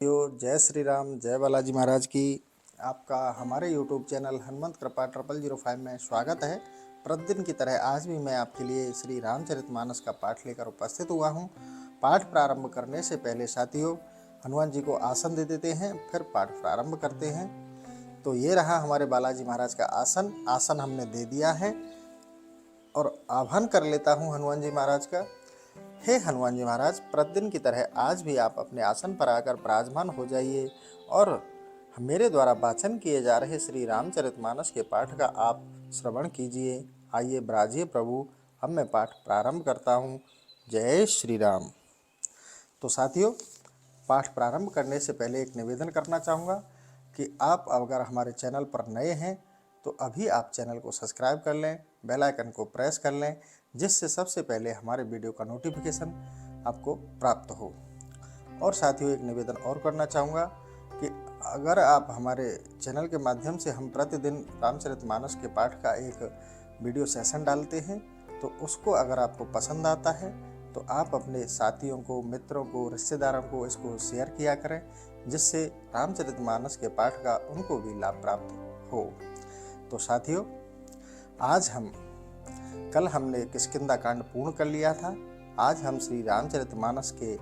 जय श्री राम, जय बालाजी महाराज की। आपका हमारे YouTube चैनल हनुमंत कृपा 0005 में स्वागत है। प्रतिदिन की तरह आज भी मैं आपके लिए श्री रामचरितमानस का पाठ लेकर उपस्थित हुआ हूँ। पाठ प्रारंभ करने से पहले साथियों हनुमान जी को आसन दे देते हैं, फिर पाठ प्रारंभ करते हैं। तो ये रहा हमारे बालाजी महाराज का आसन हमने दे दिया है और आह्वान कर लेता हूँ हनुमान जी महाराज का। हे हनुमान जी महाराज, प्रतिदिन की तरह आज भी आप अपने आसन पर आकर विराजमान हो जाइए और मेरे द्वारा वाचन किए जा रहे श्री रामचरितमानस के पाठ का आप श्रवण कीजिए। आइए विराजिए प्रभु। अब मैं पाठ प्रारंभ करता हूँ। जय श्री राम। तो साथियों, पाठ प्रारंभ करने से पहले एक निवेदन करना चाहूँगा कि आप अगर हमारे चैनल पर नए हैं तो अभी आप चैनल को सब्सक्राइब कर लें, बेल आइकन को प्रेस कर लें, जिससे सबसे पहले हमारे वीडियो का नोटिफिकेशन आपको प्राप्त हो। और साथियों एक निवेदन और करना चाहूँगा कि अगर आप हमारे चैनल के माध्यम से हम प्रतिदिन रामचरितमानस के पाठ का एक वीडियो सेशन डालते हैं तो उसको अगर आपको पसंद आता है तो आप अपने साथियों को, मित्रों को, रिश्तेदारों को इसको शेयर किया करें, जिससे रामचरितमानस के पाठ का उनको भी लाभ प्राप्त हो। तो साथियों, कल हमने किष्किंधा कांड पूर्ण कर लिया था। आज हम श्री रामचरितमानस के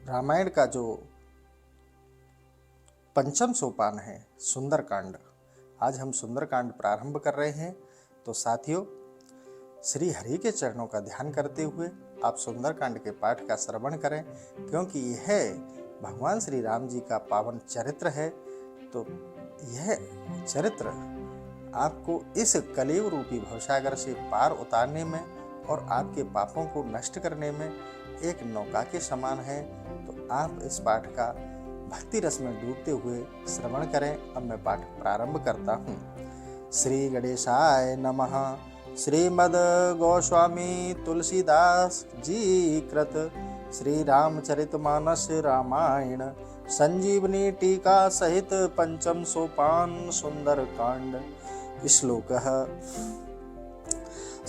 रामायण का जो पंचम सोपान है सुंदरकांड, आज हम सुंदरकांड प्रारंभ कर रहे हैं। तो साथियों, श्री हरि के चरणों का ध्यान करते हुए आप सुंदरकांड के पाठ का श्रवण करें, क्योंकि यह भगवान श्री राम जी का पावन चरित्र है। तो यह चरित्र आपको इस कलियुग रूपी भवसागर से पार उतारने में और आपके पापों को नष्ट करने में एक नौका के समान है। तो आप इस पाठ का भक्ति रस में डूबते हुए श्रवण करें। अब मैं पाठ प्रारंभ करता हूँ। श्री गणेशाय नमः। श्रीमद् गोस्वामी तुलसीदास जी कृत श्री रामचरितमानस रामायण संजीवनी टीका सहित पंचम सोपान सुंदरकांड। श्लोकः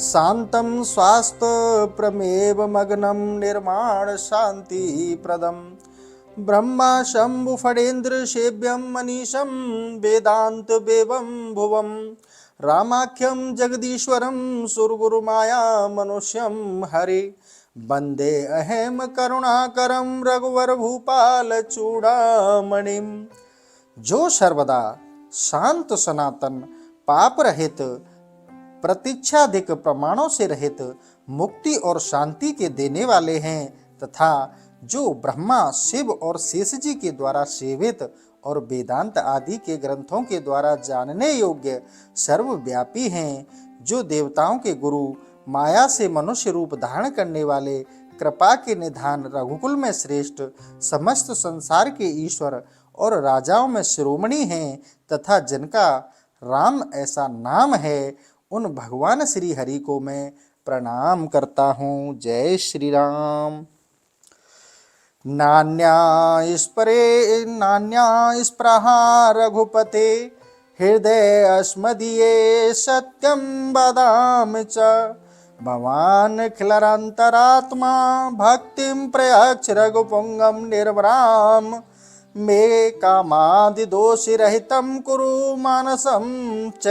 शान्तं स्वास्थ्यप्रमेव मग्नं निर्माण शान्तिप्रदं ब्रह्मा शंभु फणेन्द्र सेव्यं मनीषं वेदांत वेवं भुवं रामाख्यं जगदीश्वरं सुरगुरुमाया मनुष्यं हरि वन्दे अहम करुणाकरं रघुवर भूपाल चूड़ामणिं। जो सर्वदा शांत, सनातन, पाप रहित, प्रतीक्षाधिक प्रमाणों से रहित, मुक्ति और शांति के देने वाले हैं तथा जो ब्रह्मा, शिव और शेष जी के द्वारा सेवित और वेदांत आदि के ग्रंथों के द्वारा जानने योग्य सर्वव्यापी हैं, जो देवताओं के गुरु, माया से मनुष्य रूप धारण करने वाले, कृपा के निधान, रघुकुल में श्रेष्ठ, समस्त संसार के ईश्वर और राजाओं में शिरोमणि हैं तथा जिनका राम ऐसा नाम है, उन भगवान श्री हरि को मैं प्रणाम करता हूँ। जय श्री राम। नान्या स्पृहा रघुपते हृदय अस्मदीये सत्यं वदामि च भवान् खिलरान्तरात्मा भक्तिं प्रयच्छ रघुपुंगं निर्वराम मे कामादिदोषरहितं कुरु मानसं च।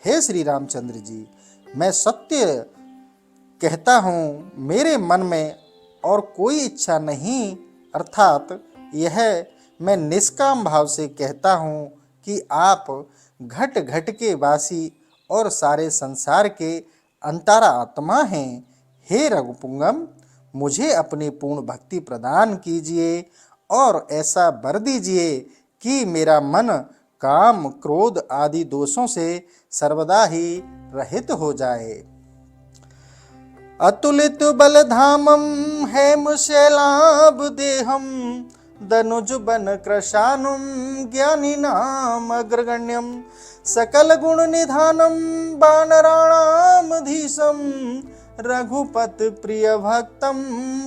हे श्री रामचंद्र जी, मैं सत्य कहता हूँ, मेरे मन में और कोई इच्छा नहीं, अर्थात यह मैं निष्काम भाव से कहता हूँ कि आप घट घट के वासी और सारे संसार के अंतरा आत्मा हैं। हे रघुपुंगम, मुझे अपनी पूर्ण भक्ति प्रदान कीजिए और ऐसा वर दीजिए कि मेरा मन काम, क्रोध आदि दोषों से सर्वदा ही रहित हो जाए। अतुलित बलधामं हेमशैलाभ देहं दनुज बन कृशानुं ज्ञानिनाम अग्रगण्यं सकल गुण निधानं वानराणामधीशं रघुपत प्रिय भक्तं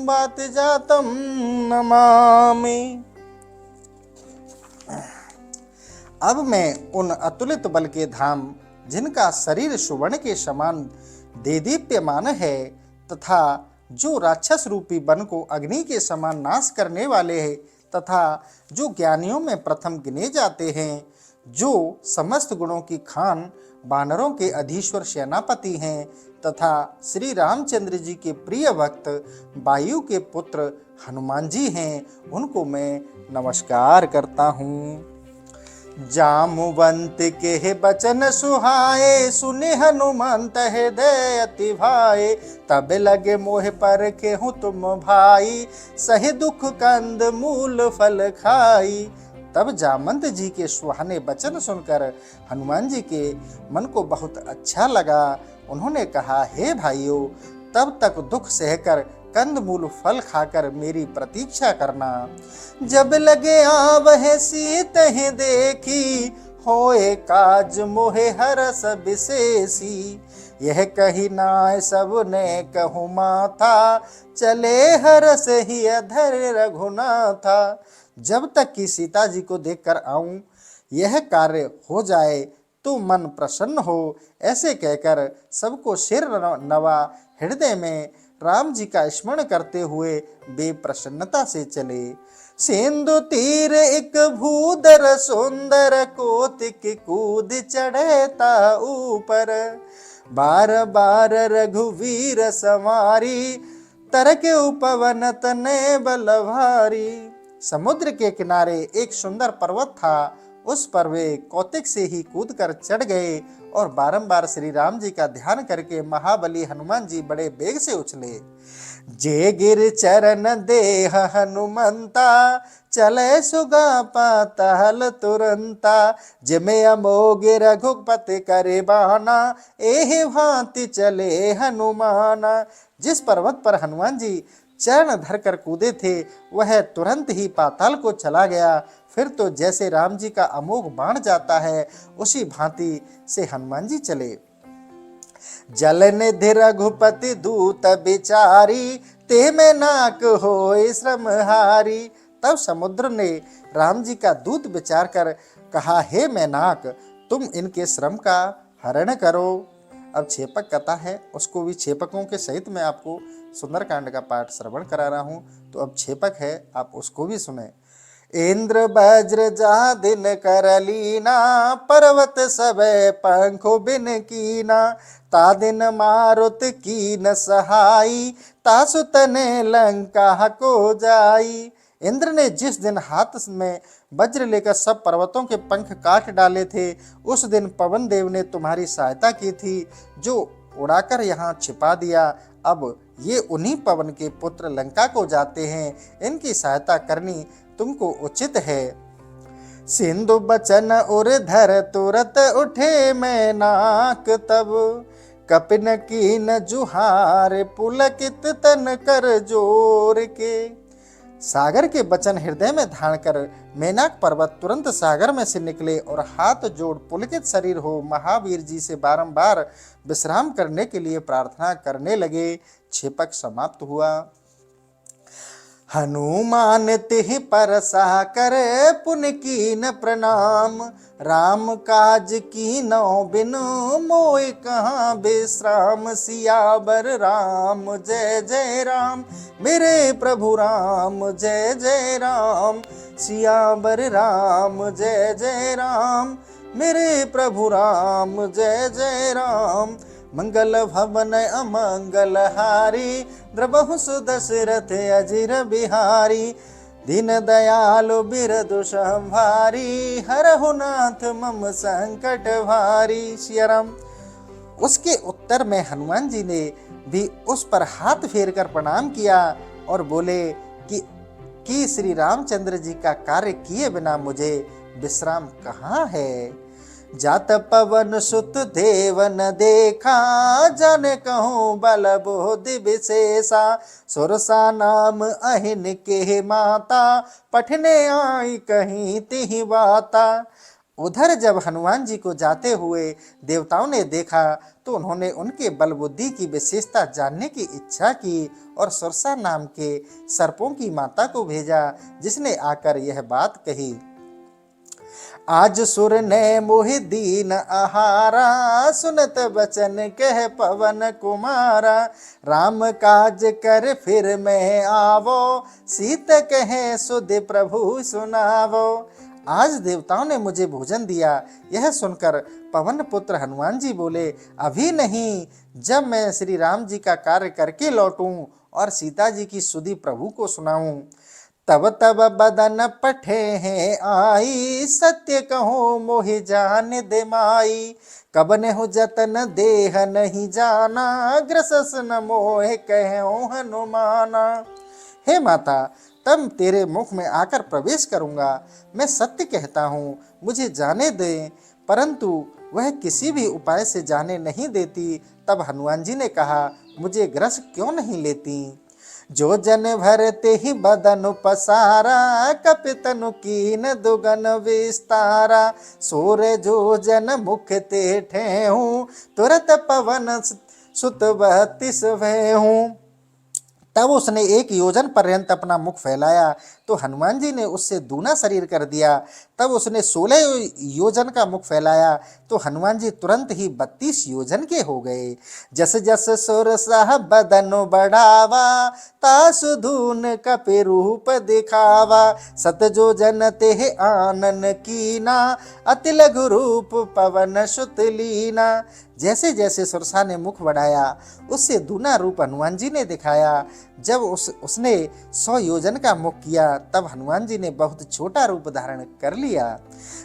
वात जातं नमामि। अब मैं उन अतुलित बल के धाम, जिनका शरीर सुवर्ण के समान देदीप्यमान है तथा जो राक्षस रूपी वन को अग्नि के समान नाश करने वाले हैं तथा जो ज्ञानियों में प्रथम गिने जाते हैं, जो समस्त गुणों की खान वानरों के अधीश्वर सेनापति हैं तथा श्री रामचंद्र जी के प्रिय भक्त वायु के पुत्र हनुमान जी हैं, उनको मैं नमस्कार करता हूँ। जामुवंत के बचन सुहाए, सुने हनुमंत हृदय अति भाए। तब लगे मोह पर के हूँ तुम भाई, सही दुख कंद मूल फल खाई। तब जामवंत जी के सुहाने वचन सुनकर हनुमान जी के मन को बहुत अच्छा लगा। उन्होंने कहा, हे भाइयों, तब तक दुख सहकर कंद मूल फल खाकर मेरी प्रतीक्षा करना। जब लगे आवह सीत ही देखी, होए काज मोहे हरस विशेषी। यह कही नाय सब ने कहूँ माथा, चले हरस ही अधर रघुनाथा। जब तक कि सीता जी को देखकर आऊं, यह कार्य हो जाए तो मन प्रसन्न हो, ऐसे कहकर सबको सिर नवा हृदय में राम जी का स्मरण करते हुए वे प्रसन्नता से चले। सिंधु तीर एक भूधर सुंदर, कोतिक कूद चढ़ता ऊपर। बार बार रघुवीर सवारी, तरक उपवन तने बलभारी। समुद्र के किनारे एक सुंदर पर्वत था, उस पर वे कौतिक से ही कूद कर चढ़ गए और बारंबार श्री राम जी का ध्यान करके महाबली हनुमान जी बड़े वेग से उछले। जे गिर चरण देह हनुमंता, चले सुगा पाताल तुरंता। जिमे अमोघ रघुपति करे बाना, एहि भांति चले हनुमाना। जिस पर्वत पर हनुमान जी चरण धरकर कूदे थे, वह तुरंत ही पाताल को चला गया। फिर तो जैसे राम जी का अमोघ बाण जाता है, उसी भांति से हनुमान जी चले। जल निधि रघुपति दूत बिचारी, ते में नाक होए श्रमहारी। तब समुद्र ने राम जी का दूत विचार कर कहा, हे मैनाक, तुम इनके श्रम का हरण करो। अब छेपक कथा है, उसको भी छेपकों के सहित मैं आपको सुंदरकांड का पाठ श्रवण करा रहा हूँ। तो अब छेपक है, आप उसको भी सुने। इंद्र वज्र जा दिन करलीना, पर्वत सब पंखो बिन कीना। ता दिन मारुत कीन सहाई, तासु तने लंका को जाई। इंद्र ने जिस दिन हाथ में वज्र लेकर सब पर्वतों के पंख काट डाले थे, उस दिन पवन देव ने तुम्हारी सहायता की थी, जो उड़ाकर यहाँ छिपा दिया। अब ये उन्हीं पवन के पुत्र लंका को जाते हैं, इनकी सहायता करनी तुमको उचित है। सिंधु बचन उर धर तुरत उठे मैनाक, तब कपिन कीन जुहार पुलकित तन कर जोर के। सागर के वचन हृदय में धारण कर मैनाक पर्वत तुरंत सागर में से निकले और हाथ जोड़ पुलकित शरीर हो महावीर जी से बारंबार विश्राम करने के लिए प्रार्थना करने लगे। छेपक समाप्त हुआ। हनुमान तिहि परसा करे, पुन कीन प्रणाम। राम काज कीनौ बिनु, मोय कहाँ विश्राम। सियावर राम जय जय राम, मेरे प्रभु राम जय जय राम। सियावर राम जय जय राम, मेरे प्रभु राम जय जय राम। मंगल भवन अमंगल हारी, द्रबहु सुदशरथ अजिर बिहारी। दीन दयालु बिरदु संभारी, हरहु नाथ मम संकट भारी। सिया राम। उसके उत्तर में हनुमान जी ने भी उस पर हाथ फेर कर प्रणाम किया और बोले कि श्री रामचंद्र जी का कार्य किए बिना मुझे विश्राम कहाँ है। जात पवन सुत देवन देखा, जाने कहूँ बल बोधि विशेषा। सुरसा नाम अहिन के माता, पठने आई कहीं तिहि बाता। उधर जब हनुमान जी को जाते हुए देवताओं ने देखा, तो उन्होंने उनके बल बुद्धि की विशेषता जानने की इच्छा की और सुरसा नाम के सर्पों की माता को भेजा, जिसने आकर यह बात कही। आज सुर ने मोहि दीन आहारा, सुनत बचन कह पवन कुमारा। राम काज कर फिर मैं आवो, सीत कहे सुध प्रभु सुनावो। आज देवताओं ने मुझे भोजन दिया। यह सुनकर पवन पुत्र हनुमान जी बोले, अभी नहीं, जब मैं श्री राम जी का कार्य करके लौटूं और सीता जी की सुधि प्रभु को सुनाऊं। तब तब बदन पठे हैं आई, सत्य कहो मोहि जान दे माई। कब ने हो जतन देह नहीं जाना, ग्रसस न मोह कहो हनुमाना। हे माता, तब तेरे मुख में आकर प्रवेश करूंगा। मैं सत्य कहता हूँ, मुझे जाने दे। परंतु वह किसी भी उपाय से जाने नहीं देती। तब हनुमान जी ने कहा, मुझे ग्रस क्यों नहीं लेती। जो जन भरते ही बदन पसारा, कपितनु कीन दुगन विस्तारा। सोर जो जन मुख ते ठेहूं, तुरत पवन सुत 32 भयहूं। तब उसने 1 योजन पर्यंत अपना मुख फैलाया तो हनुमान जी ने उससे दूना शरीर कर दिया। तब उसने 16 योजन का मुख फैलाया तो हनुमान जी तुरंत ही 32 योजन के हो गए। जस जस सुर सह बदन बढ़ावा, तासु धून कपि रूप दिखावा। सत जो जन तेह आनन कीना, अति लघु रूप पवन सुत लीना। जैसे जैसे सुरसा ने मुख बढ़ाया, उससे दूना रूप हनुमान जी ने दिखाया। जब उसने 100 योजन का मुख किया, तब हनुमान जी ने बहुत छोटा रूप धारण कर लिया।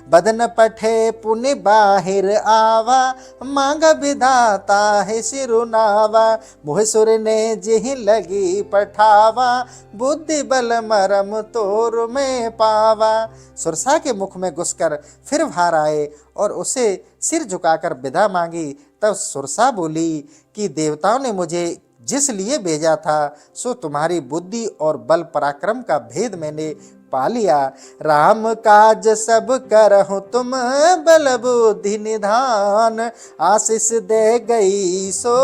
बदन पठे पुनि बाहिर आवा, मांग विधाता है सिरुनावा। मोह सुर ने जेहि लगी पठावा, बुद्धि बल मरम तोर में पावा। सुरसा के मुख में घुसकर फिर बाहर आए और उसे सिर झुकाकर विदा मांगी। तब सुरसा बोली कि देवताओं ने मुझे जिस लिए भेजा था, सो तुम्हारी बुद्धि और बल पराक्रम का भेद मैंने पा लिया। राम काज सब करहु तुम, बल बुद्धि निधान। आशीष दे गई सो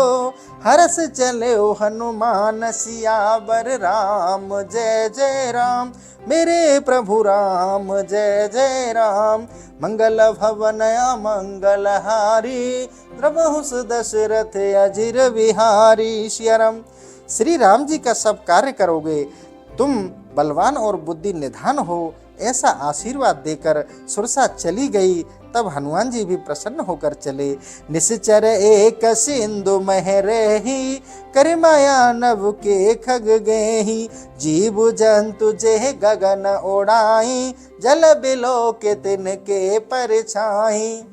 हरस चले हनुमान, सियावर राम जय जय राम। मेरे प्रभु राम जय जय राम। मंगल भवन मंगल हारी, प्रभु दशरथ अजिर विहारी। श्रीराम, श्री राम जी का सब कार्य करोगे, तुम बलवान और बुद्धि निधान हो, ऐसा आशीर्वाद देकर सुरसा चली गई। तब हनुमान जी भी प्रसन्न होकर चले। निश्चर एक सिंधु मह रही, कर माया नभ के खग गेहि। जीव जंतु जेह गगन ओढ़ाई, जल बिलो के तिनके परछाई।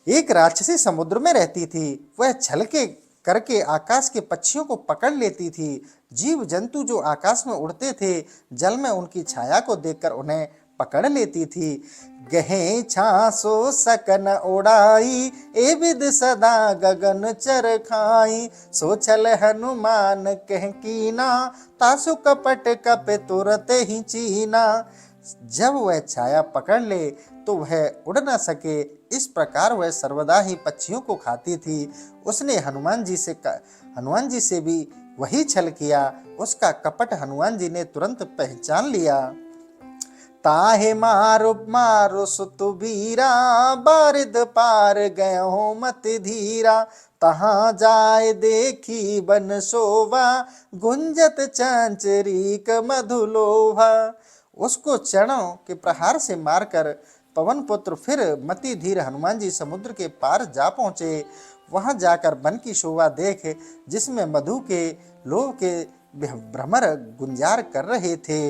एक राक्षसी समुद्र में रहती थी। वह छल के करके आकाश के पक्षियों को पकड़ लेती थी। जीव जंतु जो आकाश में उड़ते थे, जल में उनकी छाया को देखकर उन्हें पकड़ लेती थी। गहे छासो सकन उड़ाई, ए विद सदा गगन चर खाई। सो छल हनुमान कह कीना, तासु कपट कप तुरत ही चीना। जब वह छाया पकड़ ले तो वह उड़ न सके, इस प्रकार वह सर्वदा ही पक्षियों को खाती थी। उसने हनुमान जी से भी वही छल किया। उसका कपट हनुमान जी ने तुरंत पहचान लिया। ताहे मारो मारो सुतु बीरा, बारिद पार गयो मत धीरा। तहाँ जाए देखी बन शोभा, गुंजत चंचरीक मधुलोभा। उसको चरणों के प्रहार से मारकर पवन पुत्र फिर मति धीर हनुमान जी समुद्र के पार जा पहुंचे। वहां जाकर वन की शोभा देख, जिसमें मधु के लोभ के भ्रमर गुंजार कर रहे थे।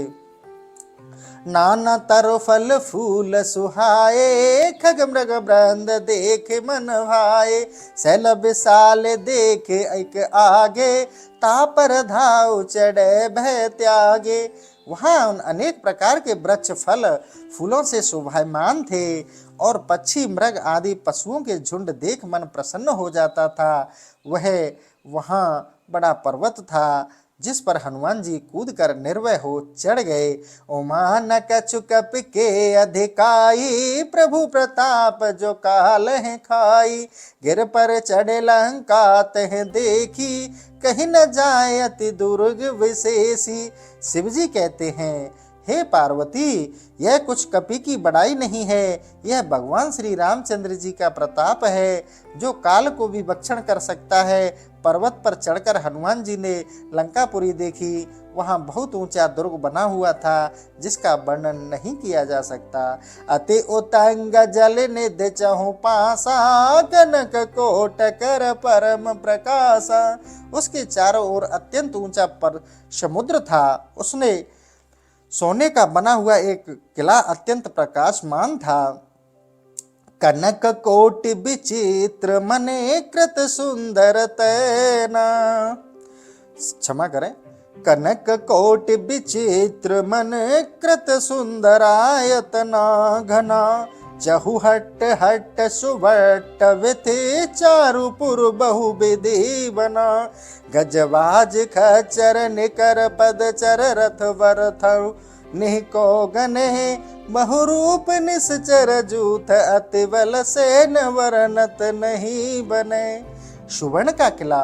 नाना तरो फल फूल सुहाए, खग मृग वृंद देख मन भाए। सैल विशाल देख एक आगे, तापर धाव चढ़े भय त्यागे। वहाँ अनेक प्रकार के वृक्ष फल फूलों से शोभायमान थे और पक्षी मृग आदि पशुओं के झुंड देख मन प्रसन्न हो जाता था। वह वहाँ बड़ा पर्वत था, जिस पर हनुमान जी कूद कर निर्भय हो चढ़ गए। ओमान कछु कप के अधिकाई, प्रभु प्रताप जो काल है खाई। गिर पर चढ़े लंका तह देखी, कहीं न जाए अति दुर्ग विशेषी। शिव जी कहते हैं हे पार्वती, यह कुछ कपि की बड़ाई नहीं है, यह भगवान श्री रामचंद्र जी का प्रताप है, जो काल को भी भक्षण कर सकता है। पर्वत पर चढ़कर हनुमान जी ने लंकापुरी देखी। वहां बहुत ऊंचा दुर्ग बना हुआ था, जिसका वर्णन नहीं किया जा सकता। अति उतंग जल निध चहु पासा, कनक कोट कर परम प्रकाशा। उसके चारों ओर अत्यंत ऊंचा पर समुद्र था। उसने सोने का बना हुआ एक किला अत्यंत प्रकाशमान था। कनक कोटि विचित्र मने कृत सुंदर तैना, क्षमा करें, कनक कोटि विचित्र मन कृत सुंदरायतना घना। चहुहट हट सुवट विधि चारुपुर बहु विधि बना। गजबाज खचर निकर पद चर रथ वरथ निको गने। बहुरूप निश्चर जूथ अति बल सेन वर्णत नहीं बने। सुवर्ण का किला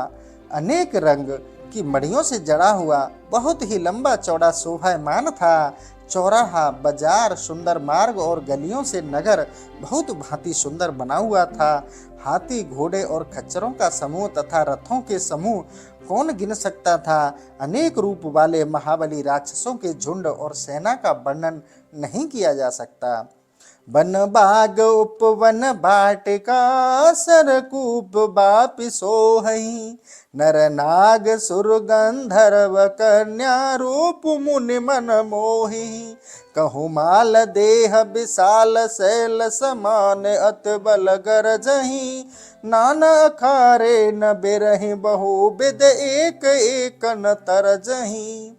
अनेक रंग की मड़ियों से जड़ा हुआ बहुत ही लंबा चौड़ा शोभायमान था। चौराहा, बाजार, सुंदर मार्ग और गलियों से नगर बहुत भांति सुंदर बना हुआ था। हाथी, घोड़े और खच्चरों का समूह तथा रथों के समूह कौन गिन सकता था। अनेक रूप वाले महाबली राक्षसों के झुंड और सेना का वर्णन नहीं किया जा सकता। वन बाग उपवन बाटिका, सरकूप बापि सोहई। नर नाग सुर गंधर्व कन्या, रूप मुनि मन मोहि। कहु माल देह विशाल शैल समान, अति बल गरजहि। नाना अखारे न बिरहि, बहु विध एक एक न तरजहि।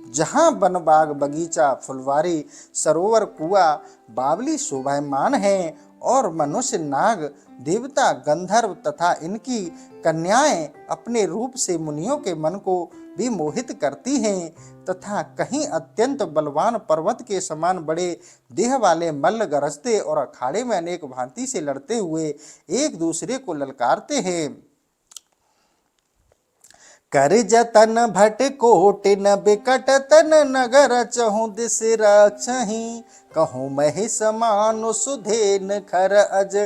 जहाँ वन बाग बगीचा, फुलवारी, सरोवर, कुआं, बावली शोभायमान है और मनुष्य, नाग, देवता, गंधर्व तथा इनकी कन्याएं अपने रूप से मुनियों के मन को भी मोहित करती हैं, तथा कहीं अत्यंत बलवान पर्वत के समान बड़े देह वाले मल्ल गरजते और अखाड़े में अनेक भांति से लड़ते हुए एक दूसरे को ललकारते हैं। कर जतन भट कोटिन बिकट तन, नगर चहु दिस रक्षहि। कहूँ महिष मानु सुधेन खर अज,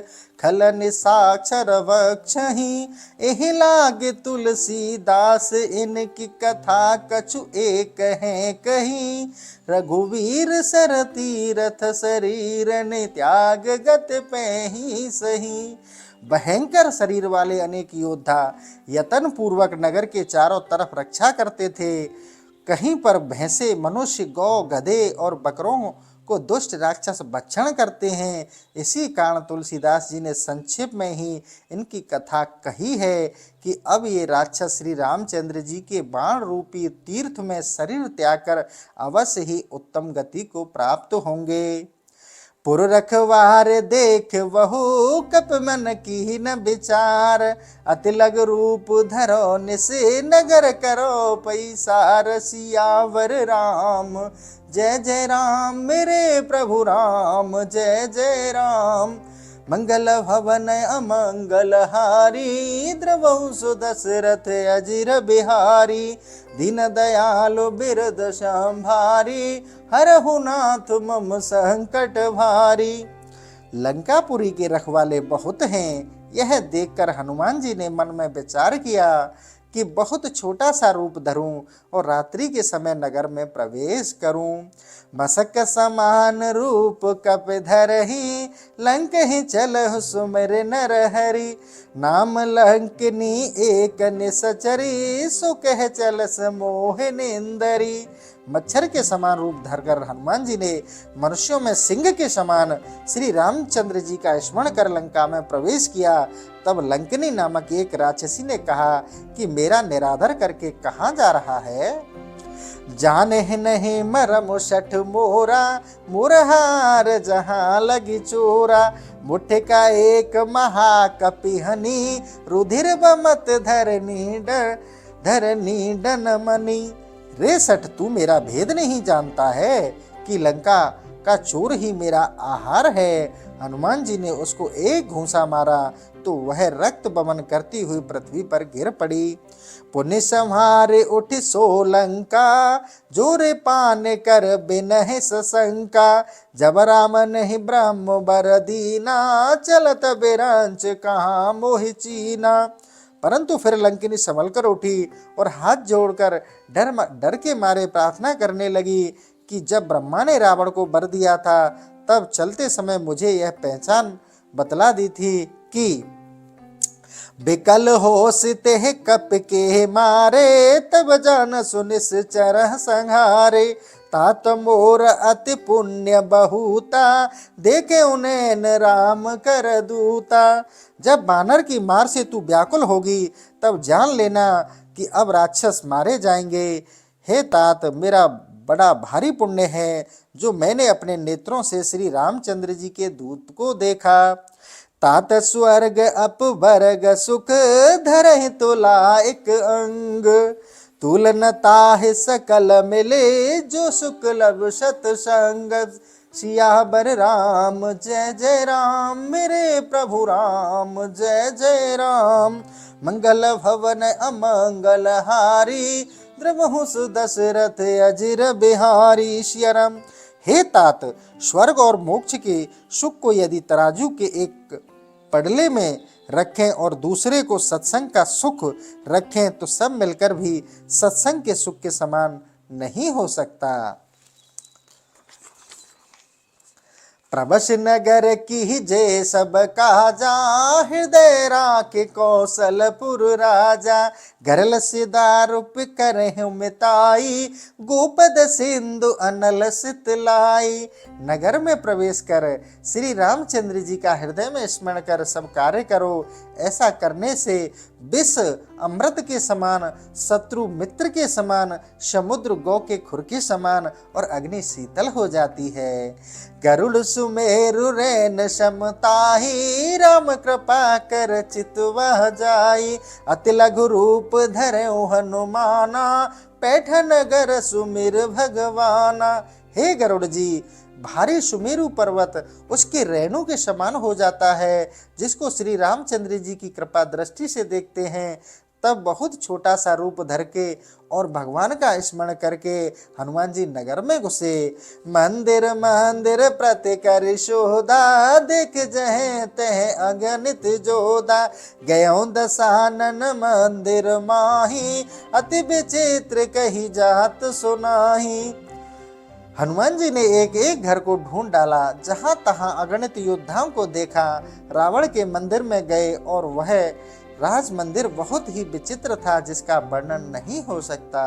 खल निसाक्षर वक्षहि। एहि लागे तुलसीदास, इनकी कथा कछु एक है कही। रघुवीर सर तीरथ शरीर, ने त्याग गत पैही सही। भयंकर शरीर वाले अनेक योद्धा यतन पूर्वक नगर के चारों तरफ रक्षा करते थे। कहीं पर भैंसे, मनुष्य, गौ, गधे और बकरों को दुष्ट राक्षस भक्षण करते हैं। इसी कारण तुलसीदास जी ने संक्षेप में ही इनकी कथा कही है कि अब ये राक्षस श्री रामचंद्र जी के बाण रूपी तीर्थ में शरीर त्याग कर अवश्य ही उत्तम गति को प्राप्त होंगे। पुर रखवार देख वहु, कप मन की न विचार। अति लग रूप धरो निसे, नगर करो पैसार। सियावर राम जय जय राम, मेरे प्रभु राम जय जय राम। मंगल भवन अमंगल हारी, द्रवहु सुदशरथ अजिर बिहारी। दीन दयालु बिरद संभारी, हरहु नाथ मम संकट भारी। लंकापुरी के रखवाले बहुत हैं। यह देखकर हनुमान जी ने मन में विचार किया कि बहुत छोटा सा रूप धरूं और रात्रि के समय नगर में प्रवेश करूं। मसक समान रूप कप धरहि, लंक ही चलहु सुमिर नर हरि। नाम लंकनी एक निसचरी, सुकह चलस मोह निंदरी। मच्छर के समान रूप धरकर हनुमान जी ने मनुष्यों में सिंह के समान श्री रामचंद्र जी का स्मरण कर लंका में प्रवेश किया। तब लंकनी नामक एक राक्षसी ने कहा कि मेरा निरादर करके कहाँ जा रहा है। जाने नहीं मरम सठ मोरा, मुरहार जहाँ लगी चोरा। मुठ का एक महाकपिहनी, रुधिर बमत धरनी डन मनी। रे सठ, तू मेरा भेद नहीं जानता है कि लंका का चूर ही मेरा आहार है। हनुमान जी ने उसको एक घूंसा मारा तो वह रक्त बमन करती हुई पृथ्वी पर गिर पड़ी। पुण्य संहारे उठ सोलंका, जोरे पान कर बिनहि सशंका। जब राम नहीं ब्रह्म बर दीना, चलत बिरंच कहाँ मोहि चीना। परंतु फिर लंकिनी संभल कर उठी और हाथ जोड़कर डर के मारे प्रार्थना करने लगी कि जब ब्रह्मा ने रावण को वर दिया था तब चलते समय मुझे यह पहचान बतला दी थी कि बिकल होश तेह कप के मारे, तब जान सुनिस चरह संहारे। तात मोर अति पुण्य बहुता, देखे उन्हें राम कर दूता। जब बानर की मार से तू व्याकुल होगी तब जान लेना कि अब राक्षस मारे जाएंगे। हे तात, मेरा बड़ा भारी पुण्य है जो मैंने अपने नेत्रों से श्री रामचंद्र जी के दूत को देखा। तात स्वर्ग अपवर्ग सुख, धरहि तुलाइक अंग। तुलन ताहि सकल मिले, जो सुख लब सतसंग। सियावर राम जय जय राम, मेरे प्रभु राम जय जय राम। मंगल भवन अमंगल हारी, द्रवहु सुदशरथ अजिर बिहारी। सियाराम। हे तात, स्वर्ग और मोक्ष के सुख को यदि तराजू के एक पडले में रखें और दूसरे को सत्संग का सुख रखें तो सब मिलकर भी सत्संग के सुख के समान नहीं हो सकता। प्रबस नगर की जय सब काजा, हृदय राखे कौशलपुर राजा। गरल सिदारूप करहु मिताई, गोपद सिंधु अनल सितलाई। नगर में प्रवेश कर श्री रामचंद्र जी का हृदय में स्मरण कर सब कार्य करो। ऐसा करने से विष अमृत के समान, शत्रु मित्र के समान, समुद्र गौ के खुर के समान और अग्नि शीतल हो जाती है। गरुड़ सुमेरु रैन समताही, राम कृपा कर चितवह जाई। अति लघु रूप धरऊ हनुमाना, पैठन नगर सुमिर भगवाना। हे गरुड़ जी, भारी सुमेरु पर्वत उसके रेणु के समान हो जाता है। जिसको श्री रामचंद्र जी की कृपा दृष्टि से देखते हैं तब बहुत छोटा सा रूप धर के और भगवान का स्मरण करके हनुमान जी नगर में घुसे। मंदिर मंदिर प्रति कर शोधा, देख जहे तह अगणित जोधा। गयो दसानन मंदिर माही, अति विचित्र कही जात सुनाही। हनुमान जी ने एक एक घर को ढूंढ डाला, जहां तहां अगणित योद्धाओं को देखा। रावण के मंदिर में गए और वह राज मंदिर बहुत ही विचित्र था जिसका वर्णन नहीं हो सकता।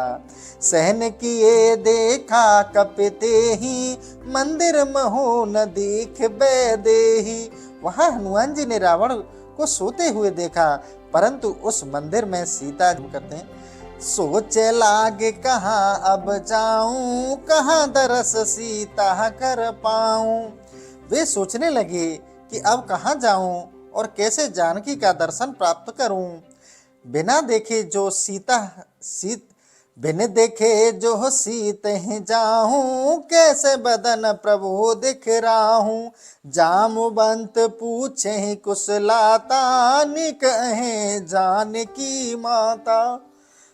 सहन किए देखा कपिते ही, मंदिर महो न दीख बैदेही। वहां हनुमान जी ने रावण को सोते हुए देखा, परंतु उस मंदिर में सीता करते हैं सोचे लागे कहाँ अब जाऊं, कहाँ दरस सीता कर पाऊं। वे सोचने लगे कि अब कहाँ जाऊं और कैसे जानकी का दर्शन प्राप्त करूं। बिना देखे जो बिन देखे जो सीते जाऊं, कैसे बदन प्रभु दिख राहूं। जामवंत पूछे कुशलाता, निकहे जानकी माता।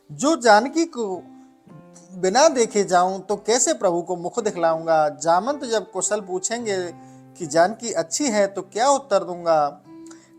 जो जानकी को बिना देखे जाऊं तो कैसे प्रभु को मुख दिखलाऊंगा। जामंत जब कुशल पूछेंगे कि जानकी अच्छी है तो क्या उत्तर दूंगा।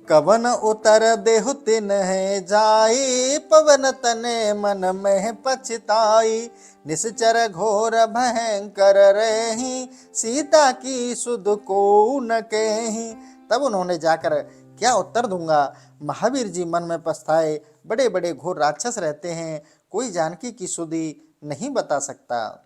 कवन उतर देहु तिन है जाई, पवन तने मन में पछताई। निश्चर घोर भयंकर रही, सीता की सुध को न कही। तब उन्होंने जाकर क्या उत्तर दूंगा। महावीर जी मन में पछताए, बड़े बड़े घोर राक्षस रहते हैं, कोई जानकी की सुधि नहीं बता सकता।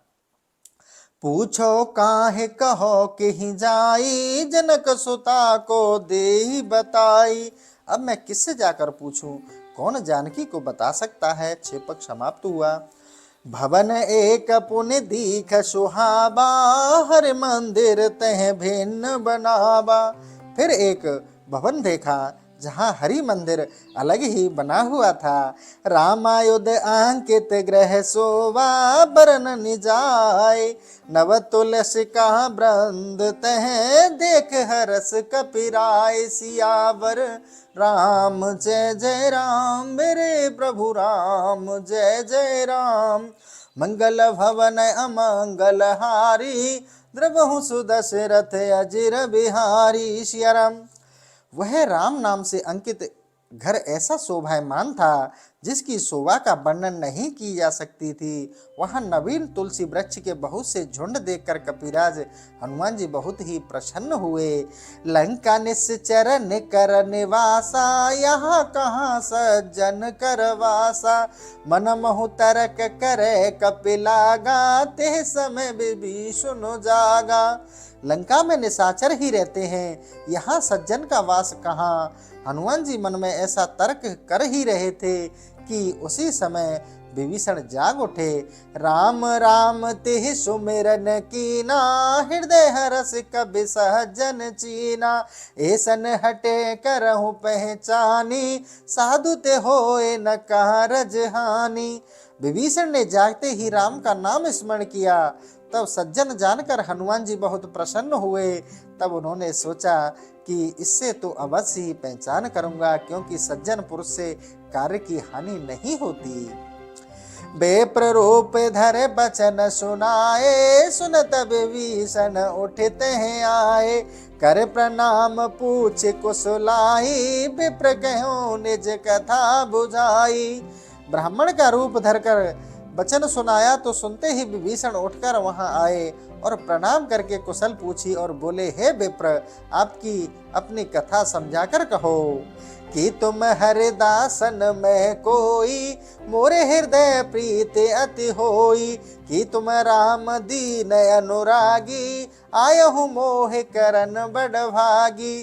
पूछो काहे कहो कहीं जाई, जनक सुता को दे बताई। अब मैं किससे जाकर पूछूं, कौन जानकी को बता सकता है। छेपक समाप्त हुआ। भवन एक पुण्य दीख सुहाबा, हर मंदिर तह भिन्न बनावा। फिर एक भवन देखा जहाँ हरि मंदिर अलग ही बना हुआ था। रामायुध अंकित ग्रह शोभा बरन निजाय, नव तुलसी का वृंद तह देख हरस कपिराय। सियावर राम जय जय राम, मेरे प्रभु राम जय जय राम। मंगल भवन अमंगल हारी, द्रवहु सुदशरथ अजिर बिहारी। सिया राम। वह राम नाम से अंकित घर ऐसा शोभायमान था जिसकी शोभा का वर्णन नहीं की जा सकती थी। वहां नवीन तुलसी वृक्ष के बहुत से झुंड देखकर कपिराज हनुमान जी बहुत ही प्रसन्न हुए। लंका निश्चर कर निवासा, यहाँ कहाँ सज्जन करवासा। मन महु तरक करे कपिलागा, ते समय विभीषण जागा। लंका में निशाचर ही रहते हैं, यहाँ सज्जन का वास कहाँ। हनुमान जी मन में ऐसा तर्क कर ही रहे थे कि उसी समय विभीषण जाग उठे। राम राम तिहि सुमिरन कीना, हृदय हरस कबि सहजन चीना। ऐसन हटे करहु पहचानी, साधु ते होए न कारज हानि। विभीषण ने जागते ही राम का नाम स्मरण किया। तब सज्जन जानकर हनुमान जी बहुत प्रसन्न हुए। तब उन्होंने सोचा कि इससे तो अवश्य ही पहचान करूंगा, क्योंकि सज्जन पुरुष से कार्य की हानि नहीं होती। बेप्र रूप धरे बचन सुनाए, सुनत विभीषण उठते हैं आए। कर प्रणाम पूछ कुशलाई, विप्र कहो निज कथा बुझाई। ब्राह्मण का रूप धरकर वचन सुनाया तो सुनते ही विभीषण उठकर वहां आए और प्रणाम करके कुशल पूछी और बोले, हे विप्र, आपकी अपनी कथा समझाकर कहो कि तुम हरिदासन में कोई, मोरे हृदय प्रीत अति होई। कि तुम राम दीन अनुरागी, आयहु मोह करन बड़ भागी।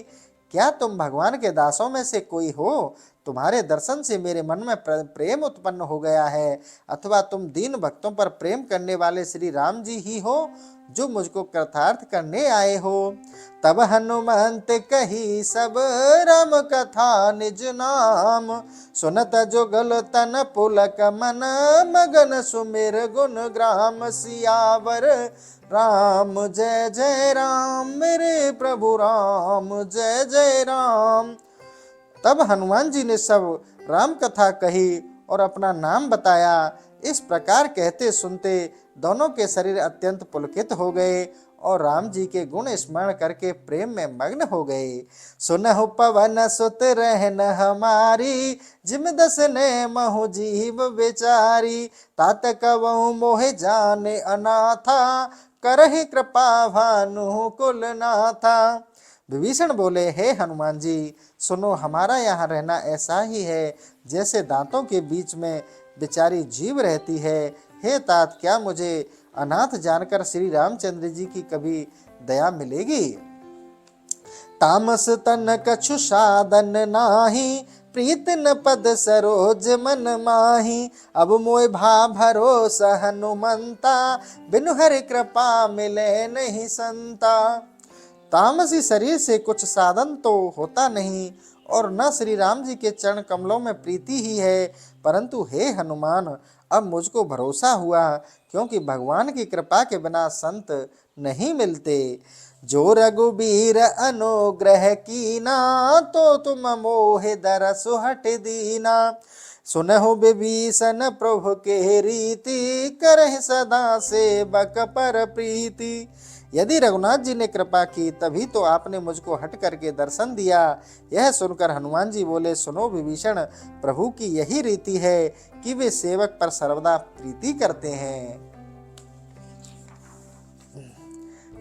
क्या तुम भगवान के दासों में से कोई हो? तुम्हारे दर्शन से मेरे मन में प्रेम उत्पन्न हो गया है। अथवा तुम दीन भक्तों पर प्रेम करने वाले श्री राम जी ही हो, जो मुझको कृतार्थ करने आए हो। तब हनुमंत कही सब राम कथा निज नाम, सुनत जुगल तन पुलक मन, मगन सुमिर गुण ग्राम। सियावर राम जय जय राम, मेरे प्रभु राम जय जय राम। तब हनुमान जी ने सब राम कथा कही और अपना नाम बताया। इस प्रकार कहते सुनते दोनों के शरीर अत्यंत पुलकित हो गए और राम जी के गुण स्मरण करके प्रेम में मग्न हो गए। सुनहु पवन सुत रहन हमारी, जिम दस ने महु जीव बेचारी। तात कवहु मोहि जाने अनाथा, करहि कृपा भानु कुल नाथा। विभीषण बोले, हे हनुमान जी, सुनो, हमारा यहाँ रहना ऐसा ही है जैसे दांतों के बीच में बेचारी जीव रहती है। हे तात, क्या मुझे अनाथ जानकर श्री रामचंद्र जी की कभी दया मिलेगी? तामस तन कछु साधन नाही, प्रीत न पद सरोज मन माही। अब मोय भा भरोसा हनुमंता, बिनु हरि कृपा मिले नहीं संता। तामसी शरीर से कुछ साधन तो होता नहीं और न श्री राम जी के चरण कमलों में प्रीति ही है, परंतु हे हनुमान, अब मुझको भरोसा हुआ, क्योंकि भगवान की कृपा के बिना संत नहीं मिलते। जो रघुबीर अनुग्रह कीना, तो तुम मोहि दरसु हट दीना। सुनहु विभीषण प्रभु के रीति, करहि सदा सेवक पर प्रीति। यदि रघुनाथ जी ने कृपा की तभी तो आपने मुझको हट करके दर्शन दिया। यह सुनकर हनुमान जी बोले, सुनो विभीषण, प्रभु की यही रीति है कि वे सेवक पर सर्वदा प्रीति करते हैं।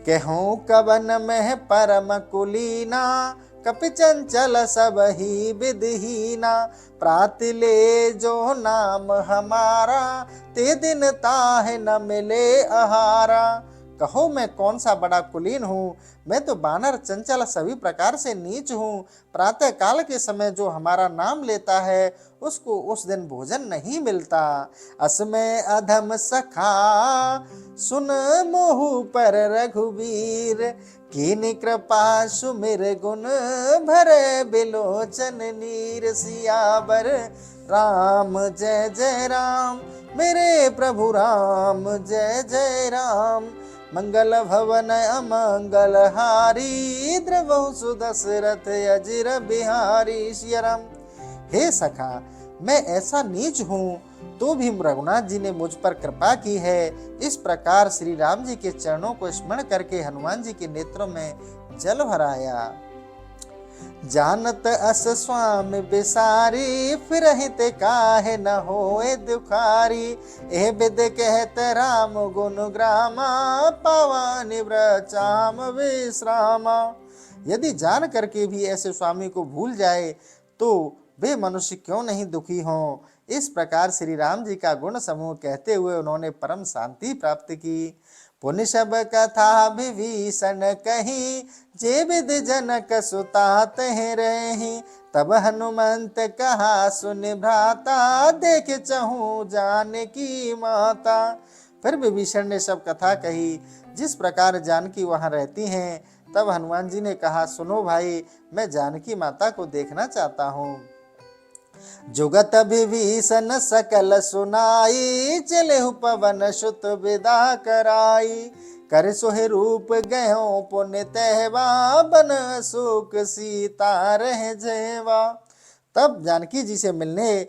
कहूँ कवन में परम कुलीना, कपि चंचल सब ही विधहीना। प्राति ले जो नाम हमारा, ते दिन ताहे न मिले आहारा। कहो मैं कौन सा बड़ा कुलीन हूँ, मैं तो बानर चंचल सभी प्रकार से नीच हूँ। प्रातः काल के समय जो हमारा नाम लेता है उसको उस दिन भोजन नहीं मिलता। असमय अधम सखा सुन मोहु पर रघुवीर, कीन कृपा सुमिर गुण भरे बिलोचन नीर। सियावर राम जय जय राम, मेरे प्रभु राम जय जय राम। मंगल भवन अमंगल हारी, द्रवहु सुदशरथ अजिर बिहारी। सिया राम। हे सखा, मैं ऐसा नीच हूँ तो भी रघुनाथ जी ने मुझ पर कृपा की है। इस प्रकार श्री राम जी के चरणों को स्मरण करके हनुमान जी के नेत्रों में जल भराया। जानत अस स्वामी बिसारी, फिरहित काहे न होए दुखारी। एह बिद कहत राम गुण ग्रामा, पावा निव्रचाम विश्रामा। यदि जान करके भी ऐसे स्वामी को भूल जाए तो वे मनुष्य क्यों नहीं दुखी हों। इस प्रकार श्री राम जी का गुण समूह कहते हुए उन्होंने परम शांति प्राप्त की। पुनि सब कथा विभीषण कही, जे विद जनक सुता तह रही। तब हनुमंत कहा सुन भ्राता, देख चहु जानकी माता। फिर विभीषण ने सब कथा कही जिस प्रकार जानकी वहां रहती हैं। तब हनुमान जी ने कहा, सुनो भाई, मैं जानकी माता को देखना चाहता हूँ। जुगत विभीषण सकल सुनाई, चलेहु पवन सुत विदा कराई। कर सोहे रूप गयो पुण्य तहवा, बन सुख सीता रह जयवा। तब जानकी जी से मिलने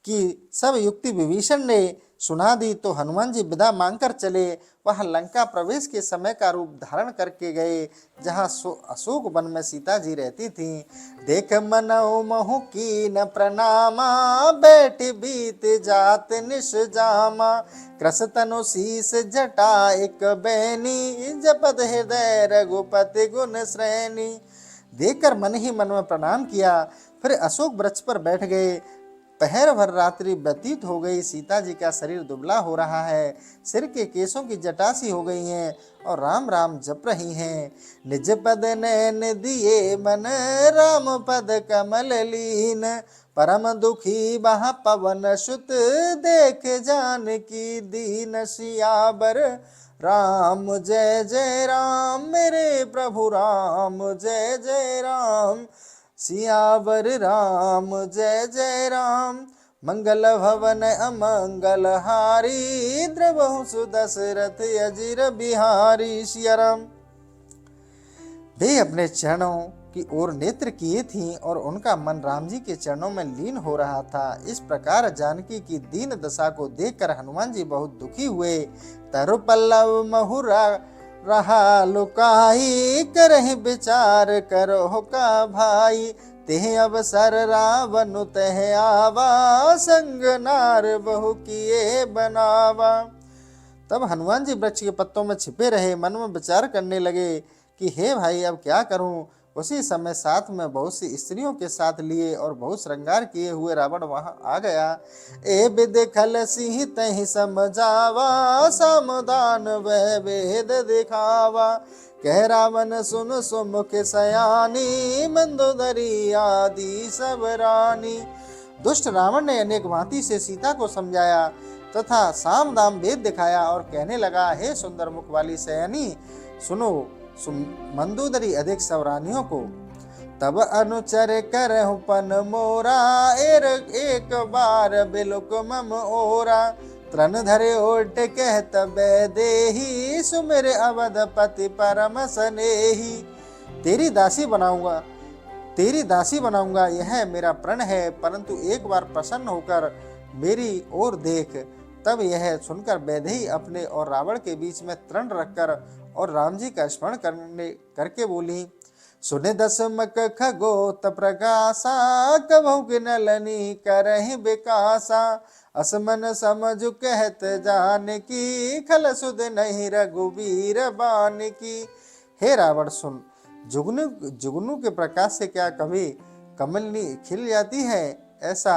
की सब युक्ति विभीषण ने सुना दी तो हनुमान जी विदा मांगकर चले। वह लंका प्रवेश के समय का रूप धारण करके गए जहाँ अशोक वन में सीता जी रहती थीं। देख मनौ महु कीन प्रणामा, बैठ बीत जात निश जामा। कृस तनु शीस जटा एक बैनी, जपत हृदय रघुपति गुण श्रेणी। देखकर मन ही मन में प्रणाम किया, फिर अशोक वृक्ष पर बैठ गए। पहर भर रात्रि व्यतीत हो गई। सीता जी का शरीर दुबला हो रहा है, सिर के केसों की जटासी हो गई हैं और राम राम जप रही हैं। निज पद नैन दिए मन, राम पद कमल लीन। परम दुखी बहा पवन सुत, देख जान की दीन। सियावर राम जय जय राम, मेरे प्रभु राम जय जय राम। सियावर राम जय जय राम, मंगल भवन अमंगल हारी। द्रवहु सुदशरथ अजिर बिहारी। सिया राम। वे अपने चरणों की ओर नेत्र किए थीं और उनका मन राम जी के चरणों में लीन हो रहा था। इस प्रकार जानकी की दीन दशा को देखकर हनुमान जी बहुत दुखी हुए। तरु पल्लव महुरा रहा लुकाई, करहि विचार करो का भाई। तेह अवसर रावण तह आवा, संग नार बहु किए बनावा। तब हनुमान जी वृक्ष के पत्तों में छिपे रहे, मन में विचार करने लगे कि हे भाई, अब क्या करूं। उसी समय साथ में बहुत सी स्त्रियों के साथ लिए और बहुत श्रृंगार किए हुए रावण वहां आ गया। ए विद खल सिंह तहि समझावा, सामदान वह वेद दिखावा। कह रावण सुन सुमुख सयानी, मंदोदरी आदि सब रानी। दुष्ट रावण ने अनेक भांति से सीता को समझाया तथा साम दाम भेद दिखाया और कहने लगा, हे सुंदर मुख वाली सयानी, सुनो मंदोदरी अधिक सवरानियों को। तब अनुचर करहु पन मोरा, एक बार बिलुक मम ओरा। तृण धरे ओट कहत बैदेही, सुमिर अवधपति परम सनेही। तेरी दासी बनाऊंगा यह मेरा प्रण है, परंतु एक बार प्रसन्न होकर मेरी ओर देख। तब यह सुनकर बैदेही अपने और रावण के बीच में तृण रखकर और राम जी का स्मरण करके बोली, सुने दसमक खगोत प्रकाशा, कभौ के नलनी करहि विकासा। असमन समझ कहत जान की, खल सुध नहीं रघुवीर बान की। हे रावण सुन, जुगनू के प्रकाश से क्या कभी कमलनी खिल जाती है? ऐसा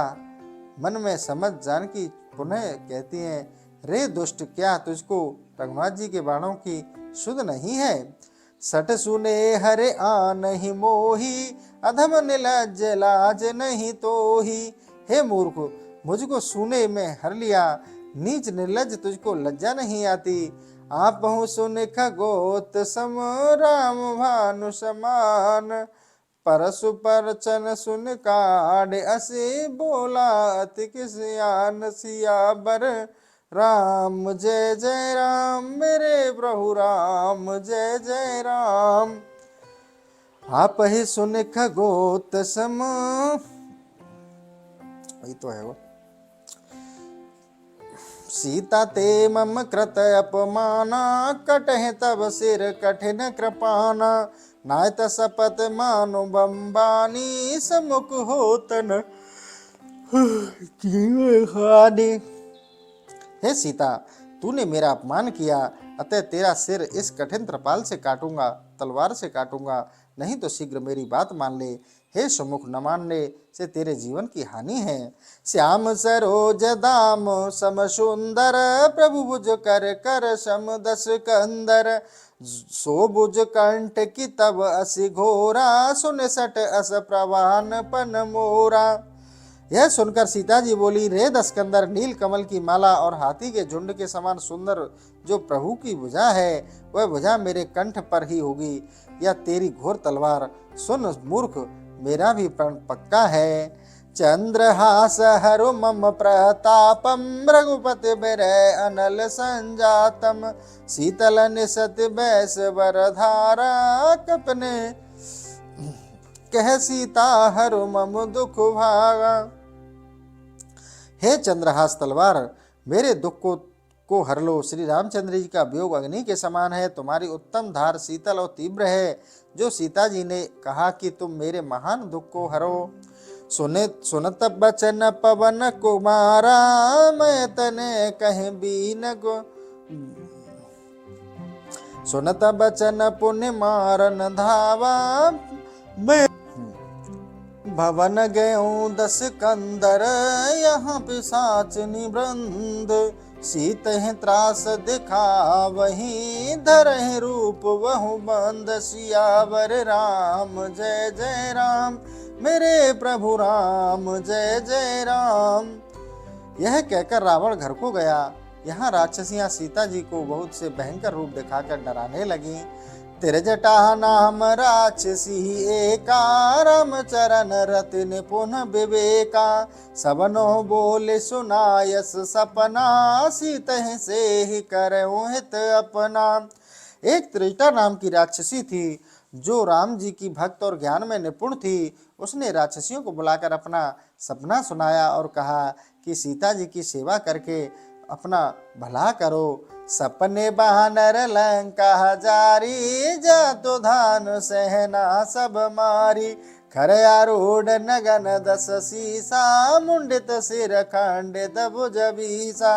मन में समझ जानकी पुनः कहती हैं, रे दुष्ट, क्या तुझको रघुनाथ जी के बाणों की शुद्ध नहीं है। सठ सुने हरे आन ही मोही, अधम निलज्ज लाज नहीं तो ही। हे मूर्ख, मुझको सुने में हर लिया, नीच निर्लज तुझको लज्जा नहीं आती। आप हूँ सुन खगोत सम, राम भानु समान। परसु परचन सुन काढ़ असे, बोला अति किसयान। सियावर राम जय जय राम, मेरे प्रभु राम जय जय राम। आप ही सुन खगोत सम, यही तो है वो। सीता ते मम कृत अपमाना, कटहि तब सिर कठिन कृपाना। नायत सपत मानु बम्बानी, समुख होतन खानी। हे सीता, तूने मेरा अपमान किया, अतः तेरा सिर इस कठिन त्रिपाल से काटूंगा, तलवार से काटूंगा, नहीं तो शीघ्र मेरी बात मान ले। हे सुमुख, न मानने से तेरे जीवन की हानि है। श्याम सरोज दाम सम सुंदर, प्रभु भुज कर कर सम दस कंदर। सो भुज कंठ की तब असि घोरा, सुन सट अस प्रवान पन मोरा। यह सुनकर सीता जी बोली, रे दस्कंदर, नील कमल की माला और हाथी के झुंड के समान सुंदर जो प्रभु की भुजा है, वह भुजा मेरे कंठ पर ही होगी, या तेरी घोर तलवार। सुन मूर्ख, मेरा भी प्रण पक्का है। चंद्रहास हरु मम प्रतापम, रघुपति बिरह अनल संजातम। शीतल निसत बैस वरधारा, कपने कह सीता हरु मम दुख भागा। हे चंद्रहास तलवार, मेरे दुख को हर लो। श्री रामचंद्र जी का वियोग अग्नि के समान है, तुम्हारी उत्तम धार शीतल और तीव्र है। जो सीता जी ने कहा कि तुम मेरे महान दुख को हरो। सुनत बचन पवन कुमारा, मैं तने कहीं बीन गो। सुनत बचन पुण्य मारन धावा, मैं भवन गयो दस कंदर। यहाँ पिशाच निवृंद, सीत है त्रास दिखा वही, धर रूप वहु बंद। सियावर राम जय जय राम, मेरे प्रभु राम जय जय राम। यह कहकर रावण घर को गया। यहाँ राक्षसियां सीता जी को बहुत से भयंकर रूप दिखाकर डराने लगी। तिरजटा नाम राक्षसी एका, राम चरण रति निपुण विवेका। सबनो बोले सुनायस सपना, सीत से ही करहु हित अपना। एक त्रिजटा नाम की राक्षसी थी, जो राम जी की भक्त और ज्ञान में निपुण थी। उसने राक्षसियों को बुलाकर अपना सपना सुनाया और कहा कि सीता जी की सेवा करके अपना भला करो। सपने बहानर लंका हजारी, जातो धान सहना सब मारी। खर आरूढ़ नगन दस सीसा, मुंडित सिर खंडित भुज बीसा।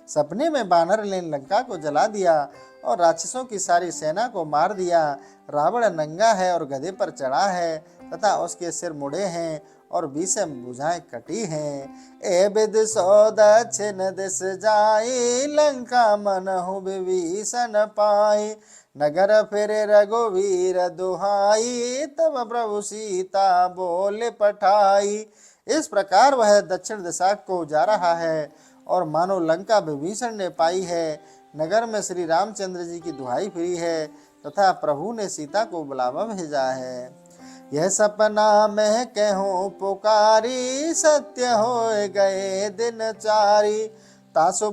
सपने में बानर ने लंका को जला दिया और राक्षसों की सारी सेना को मार दिया। रावण नंगा है और गधे पर चढ़ा है तथा उसके सिर मुड़े हैं और 20 भुजाएं कटी हैं। ए विद सौ दक्षिण दिस जाई, लंका मनहु विभीषण पाई। नगर फिरे रघुवीर दुहाई, तब प्रभु सीता बोले पठाई। इस प्रकार वह दक्षिण दिशा को जा रहा है और मानो लंका विभीषण ने पाई है। नगर में श्री रामचंद्र जी की दुहाई फिरी है तथा प्रभु ने सीता को बुलावा भेजा है। यह सपना मैं कहूँ पुकारी, सत्य हो गए दिन चारी। तासु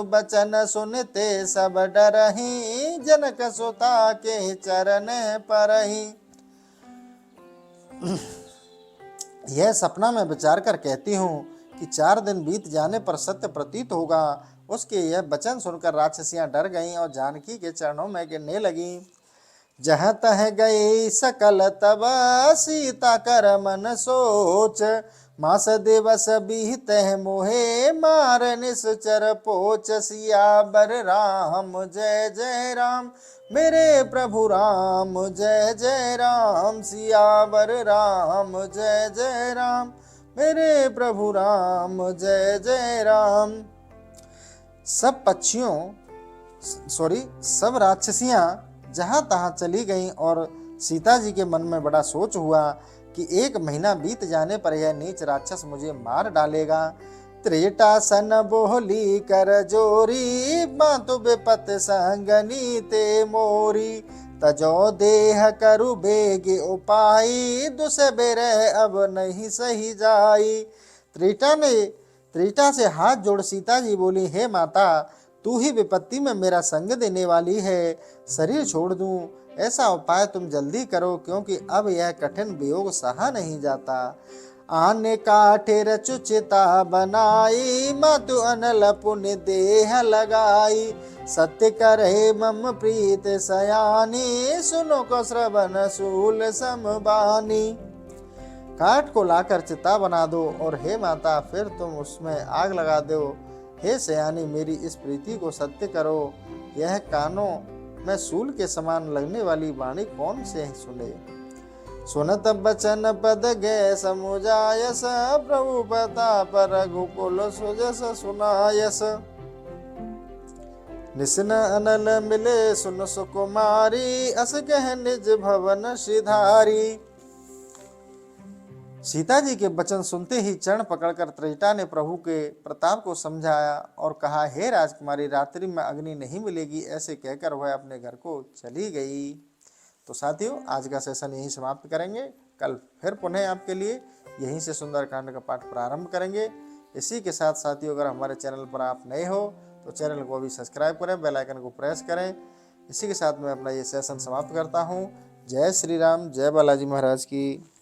बचन सुनते सब डरही, जनक सुता के चरण परही। यह सपना मैं विचार कर कहती हूँ कि 4 दिन बीत जाने पर सत्य प्रतीत होगा। उसके यह वचन सुनकर राक्षसियां डर गईं और जानकी के चरणों में गिरने लगीं। जहाँ तह गई सकल तब, सीता कर मन सोच। मास दिवस बीत मोहे, मार निश्चर पोच। सियावर राम जय जय राम, मेरे प्रभु राम जय जय राम। सियावर राम जय जय राम, मेरे प्रभु राम जय जय राम। सब पक्षियों सब राक्षसियां जहां तहां चली गईं और सीता जी के मन में बड़ा सोच हुआ कि 1 महीना बीत जाने पर यह नीच राक्षस मुझे मार डालेगा। त्रेटा सन बोली कर जोरी, मातु बेपत संगनी ते मोरी। तजो देह करु बेग उपाई, दुस बेरे अब नहीं सही जाई। त्रिटा से हाथ जोड़ सीता जी बोली, हे माता, तू ही विपत्ति में मेरा संग देने वाली है, शरीर छोड़ दूं ऐसा उपाय तुम जल्दी करो, क्योंकि अब यह कठिन वियोग सहा नहीं जाता। आने काठे रचुचिता बनाई, मातु अनल पुण्य देह लगाई। सत्य करे मम प्रीत सयानी, सुनो को श्रवण सूल समबानी। काठ को लाकर चिता बना दो और हे माता फिर तुम उसमें आग लगा दो। हे सयानी, मेरी इस प्रीति को सत्य करो। यह कानों में सूल के समान लगने वाली वाणी कौन से सुने। सुनत बचन पद गे समुजायस, प्रभु प्रताप रघुकुल सुजस सुनायस। निस्न अनल मिले सुन सुकुमारी, अस कह निज भवन श्रीधारी। सीता जी के वचन सुनते ही चरण पकड़कर त्रेटा ने प्रभु के प्रताप को समझाया और कहा, हे राजकुमारी, रात्रि में अग्नि नहीं मिलेगी। ऐसे कहकर वह अपने घर को चली गई। तो साथियों, आज का सेशन यहीं समाप्त करेंगे। कल फिर पुनः आपके लिए यहीं से सुंदरकांड का पाठ प्रारंभ करेंगे। इसी के साथ साथियों, अगर हमारे चैनल पर आप नए हो तो चैनल को अभी सब्सक्राइब करें, बेल आइकन को प्रेस करें। इसी के साथ मैं अपना ये सेशन समाप्त करता हूँ। जय श्री राम, जय बालाजी महाराज की।